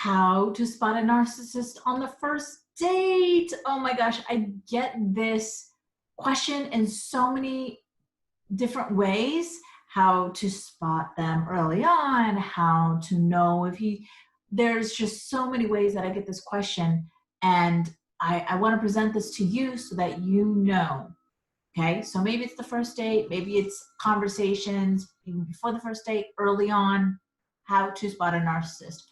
How to spot a narcissist on the first date. Oh my gosh, I get this question in so many different ways. How to spot them early on, how to know if there's just so many ways that I get this question. And I want to present this to you so that you know. Okay, so maybe it's the first date, maybe it's conversations, even before the first date, early on, how to spot a narcissist.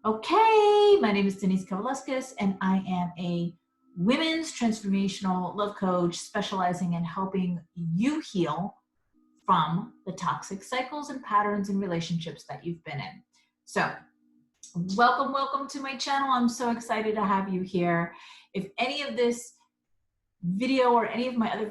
Okay, my name is Denise Kavalauskas, and I am a women's transformational love coach specializing in helping you heal from the toxic cycles and patterns and relationships that you've been in. So, welcome to my channel. I'm so excited to have you here. If any of this video or any of my other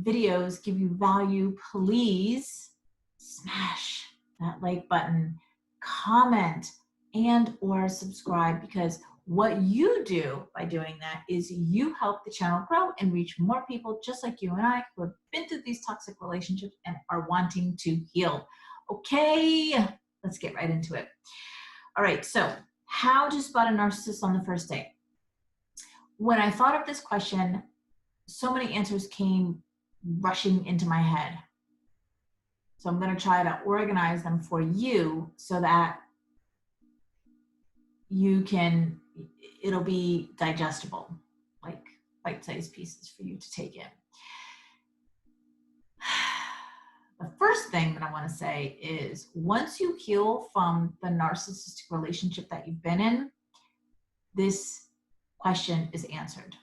videos give you value, please smash that like button, comment, and or subscribe, because what you do by doing that is you help the channel grow and reach more people just like you and I who have been through these toxic relationships and are wanting to heal. Okay, let's get right into it. All right, so how to spot a narcissist on the first date? When I thought of this question, so many answers came rushing into my head. So I'm going to try to organize them for you so that it'll be digestible, like bite-sized pieces for you to take in. The first thing that I want to say is, once you heal from the narcissistic relationship that you've been in, this question is answered.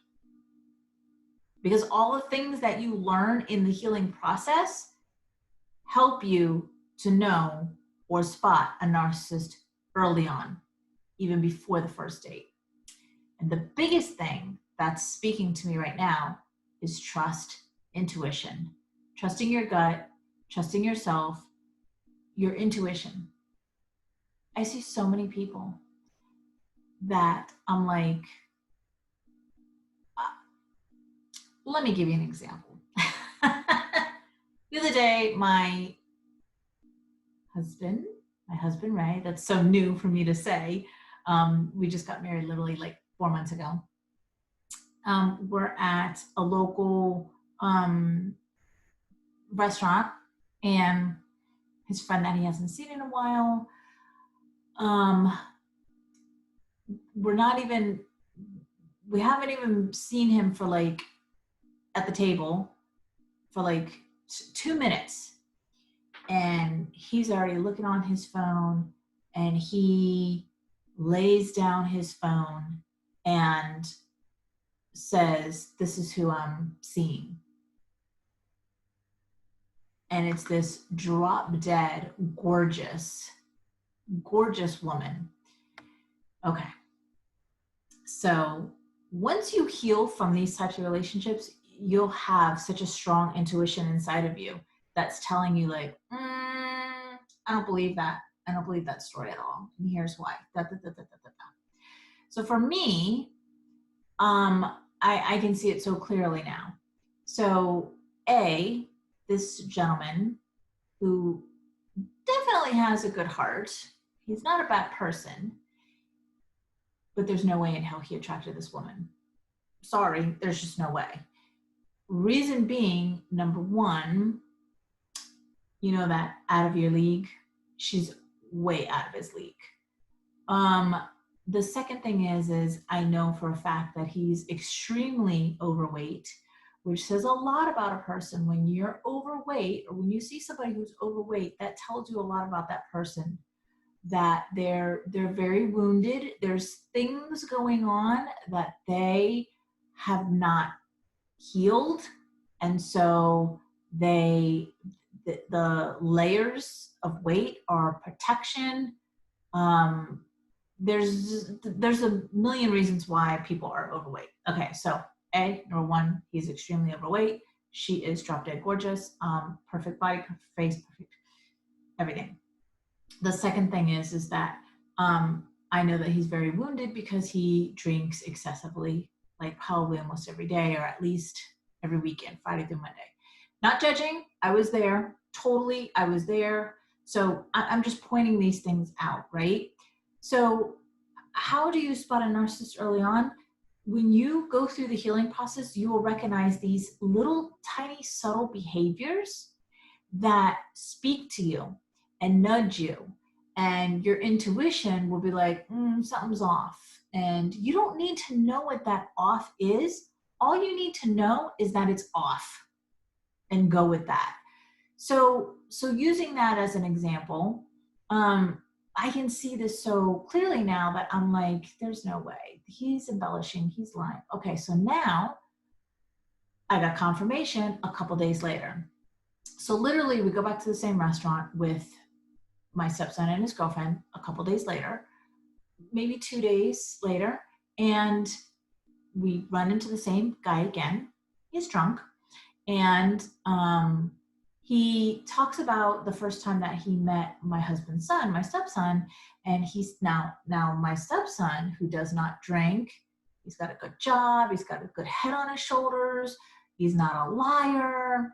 Because all the things that you learn in the healing process help you to know or spot a narcissist early on, even before the first date. And the biggest thing that's speaking to me right now is trust, intuition, trusting your gut, trusting yourself, your intuition. I see so many people that I'm like, let me give you an example. The other day, my husband Ray, that's so new for me to say, we just got married literally like 4 months ago. We're at a local restaurant, and his friend that he hasn't seen in a while, we haven't even seen him for like, at the table for like 2 minutes, and he's already looking on his phone, and he lays down his phone and says, "This is who I'm seeing." And it's this drop dead gorgeous woman. Okay, so once you heal from these types of relationships, you'll have such a strong intuition inside of you that's telling you like, I don't believe that. I don't believe that story at all. And here's why. So for me, I can see it so clearly now. So this gentleman who definitely has a good heart, he's not a bad person, but there's no way in hell he attracted this woman. Sorry, there's just no way. Reason being, number one, you know that out of your league, she's way out of his league. The second thing is I know for a fact that he's extremely overweight, which says a lot about a person. When you're overweight, or when you see somebody who's overweight, that tells you a lot about that person, that they're very wounded. There's things going on that they have not healed, and so the layers of weight are protection. There's a million reasons why people are overweight. Okay, so number one, he's extremely overweight. She is drop dead gorgeous, perfect body, perfect face, perfect everything. The second thing is that I know that he's very wounded because he drinks excessively, like probably almost every day, or at least every weekend, Friday through Monday. Not judging, I was there, totally, I was there. So I'm just pointing these things out, right? So how do you spot a narcissist early on? When you go through the healing process, you will recognize these little tiny subtle behaviors that speak to you and nudge you. And your intuition will be like, something's off. And you don't need to know what that off is. All you need to know is that it's off and go with that. So using that as an example, I can see this so clearly now that I'm like, there's no way. He's embellishing, he's lying. Okay, so now I got confirmation a couple days later. So literally we go back to the same restaurant with my stepson and his girlfriend a couple days later, maybe 2 days later, and we run into the same guy again. He's drunk. And he talks about the first time that he met my husband's son, my stepson, and he's now my stepson, who does not drink. He's got a good job. He's got a good head on his shoulders. He's not a liar.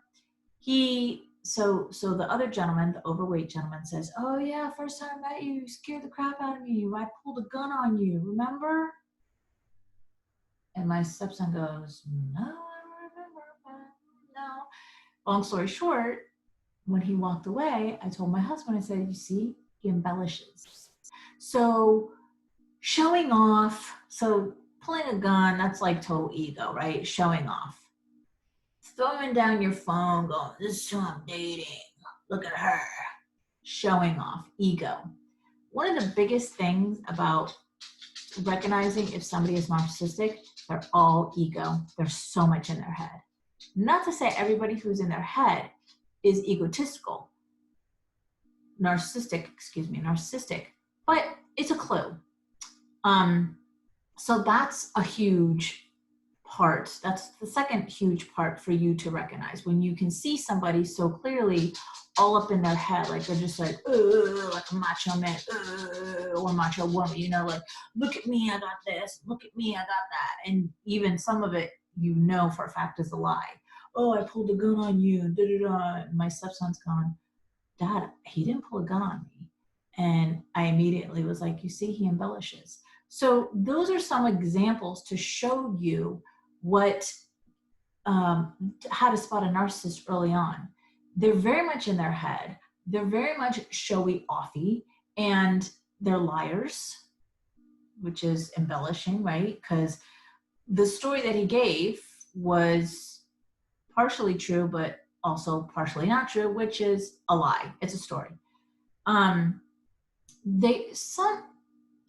So the other gentleman, the overweight gentleman, says, "Oh yeah, first time I met you, you scared the crap out of me. I pulled a gun on you, remember?" And my stepson goes, "No, I don't remember, but no." Long story short, when he walked away, I told my husband, I said, "You see, he embellishes." So showing off, so pulling a gun, that's like total ego, right? Showing off. Throwing down your phone, going, "This is who I'm dating. Look at her." Showing off, ego. One of the biggest things about recognizing if somebody is narcissistic, they're all ego. There's so much in their head. Not to say everybody who's in their head is egotistical, narcissistic, but it's a clue. So that's a huge part. That's the second huge part for you to recognize, when you can see somebody so clearly all up in their head, like they're just like, like a macho man, or macho woman, you know, like, "Look at me, I got this. Look at me, I got that." And even some of it, you know for a fact, is a lie. "Oh, I pulled a gun on you, da da da." And my stepson's gone, "Dad, he didn't pull a gun on me." And I immediately was like, "You see, he embellishes." So those are some examples to show you what, how to spot a narcissist early on. They're very much in their head. They're very much showy offy, and they're liars, which is embellishing, right? Because the story that he gave was partially true, but also partially not true, which is a lie. It's a story.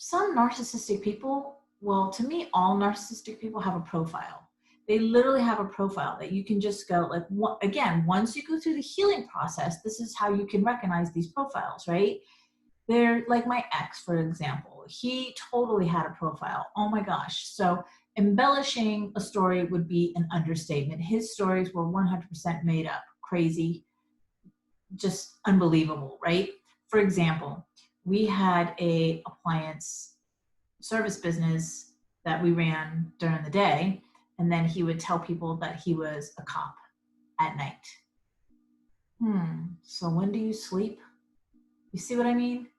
Some narcissistic people, well, to me, all narcissistic people have a profile. They literally have a profile that you can just go, like, again, once you go through the healing process, this is how you can recognize these profiles, right? They're like my ex, for example. He totally had a profile. Oh my gosh. So embellishing a story would be an understatement. His stories were 100% made up, crazy, just unbelievable, right? For example, we had a appliance service business that we ran during the day, and then he would tell people that he was a cop at night. So when do you sleep? You see what I mean?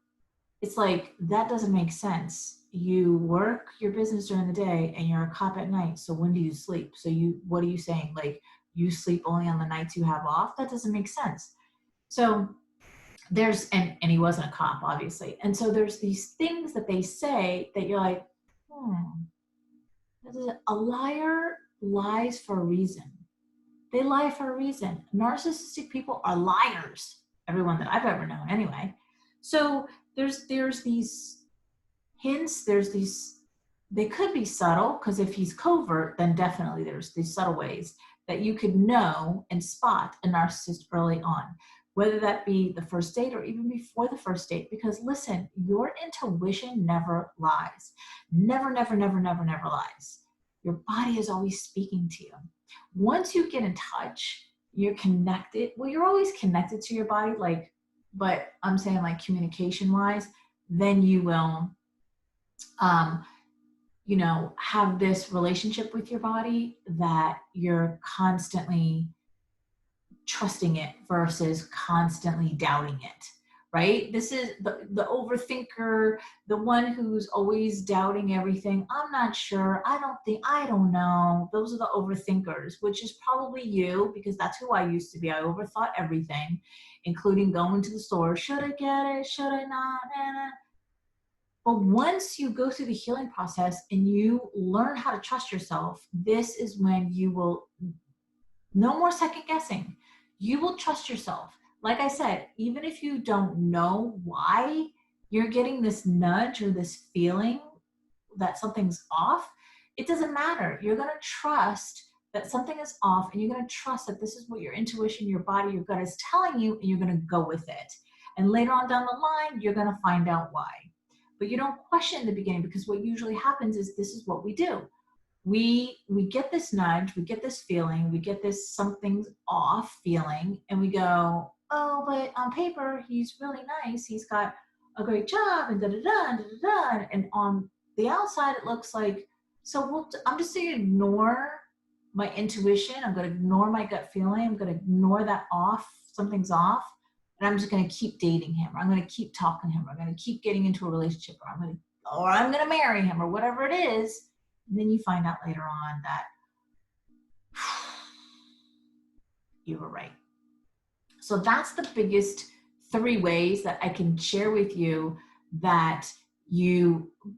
It's like, that doesn't make sense. You work your business during the day and you're a cop at night. So when do you sleep? So what are you saying? Like, you sleep only on the nights you have off? That doesn't make sense. So there's, and he wasn't a cop, obviously. And so there's these things that they say that you're like, a liar lies for a reason. They lie for a reason. Narcissistic people are liars. Everyone that I've ever known, anyway. So there's these hints. They could be subtle, because if he's covert, then definitely there's these subtle ways that you could know and spot a narcissist early on, whether that be the first date or even before the first date. Because listen, your intuition never lies. Never, never, never, never, never lies. Your body is always speaking to you. Once you get in touch, you're connected. Well, you're always connected to your body, like, but I'm saying, like, communication wise, then you will, have this relationship with your body that you're constantly trusting it versus constantly doubting it. right? This is the overthinker, the one who's always doubting everything. I'm not sure. I don't think, I don't know. Those are the overthinkers, which is probably you, because that's who I used to be. I overthought everything, including going to the store. Should I get it? Should I not? But once you go through the healing process and you learn how to trust yourself, this is when you will, no more second guessing. You will trust yourself. Like I said, even if you don't know why you're getting this nudge or this feeling that something's off, it doesn't matter. You're going to trust that something is off, and you're going to trust that this is what your intuition, your body, your gut is telling you, and you're going to go with it. And later on down the line, you're going to find out why. But you don't question in the beginning, because what usually happens is this is what we do. We get this nudge, we get this feeling, we get this something's off feeling, and we go, oh, but on paper he's really nice, he's got a great job, and da da da da da, and on the outside it looks like, so I'm just going to ignore my intuition, I'm going to ignore my gut feeling, I'm going to ignore that something's off, and I'm just going to keep dating him, or I'm going to keep talking to him, or I'm going to keep getting into a relationship, or I'm going to marry him, or whatever it is. And then you find out later on that you were right. So that's the biggest 3 ways that I can share with you that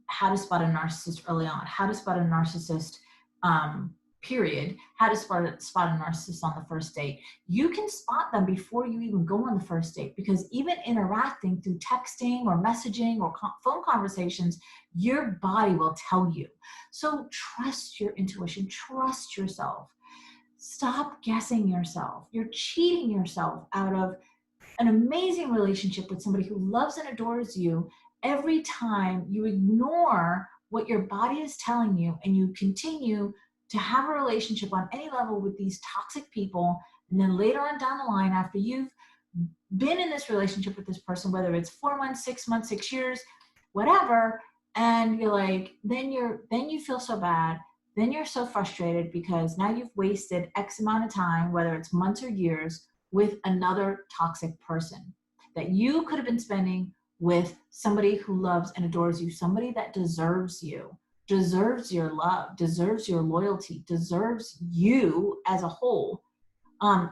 how to spot a narcissist early on, how to spot a narcissist, period, how to spot a narcissist on the first date. You can spot them before you even go on the first date, because even interacting through texting or messaging or phone conversations, your body will tell you. So trust your intuition, trust yourself. Stop guessing yourself. You're cheating yourself out of an amazing relationship with somebody who loves and adores you every time you ignore what your body is telling you, and you continue to have a relationship on any level with these toxic people. And then later on down the line, after you've been in this relationship with this person, whether it's 4 months, 6 months, 6 years, whatever, and you're like, then you feel so bad, then you're so frustrated because now you've wasted X amount of time, whether it's months or years, with another toxic person that you could have been spending with somebody who loves and adores you, somebody that deserves you, deserves your love, deserves your loyalty, deserves you as a whole,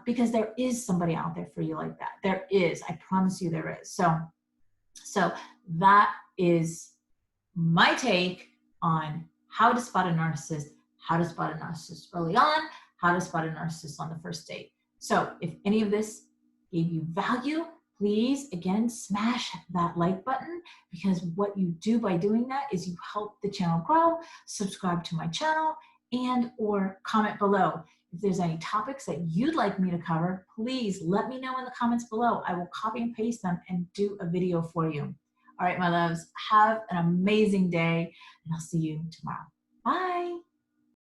because there is somebody out there for you like that. There is, I promise you there is. So that is my take on how to spot a narcissist, how to spot a narcissist early on, how to spot a narcissist on the first date. So if any of this gave you value, please, again, smash that like button, because what you do by doing that is you help the channel grow. Subscribe to my channel, and or comment below. If there's any topics that you'd like me to cover, please let me know in the comments below. I will copy and paste them and do a video for you. All right, my loves, have an amazing day, and I'll see you tomorrow. Bye.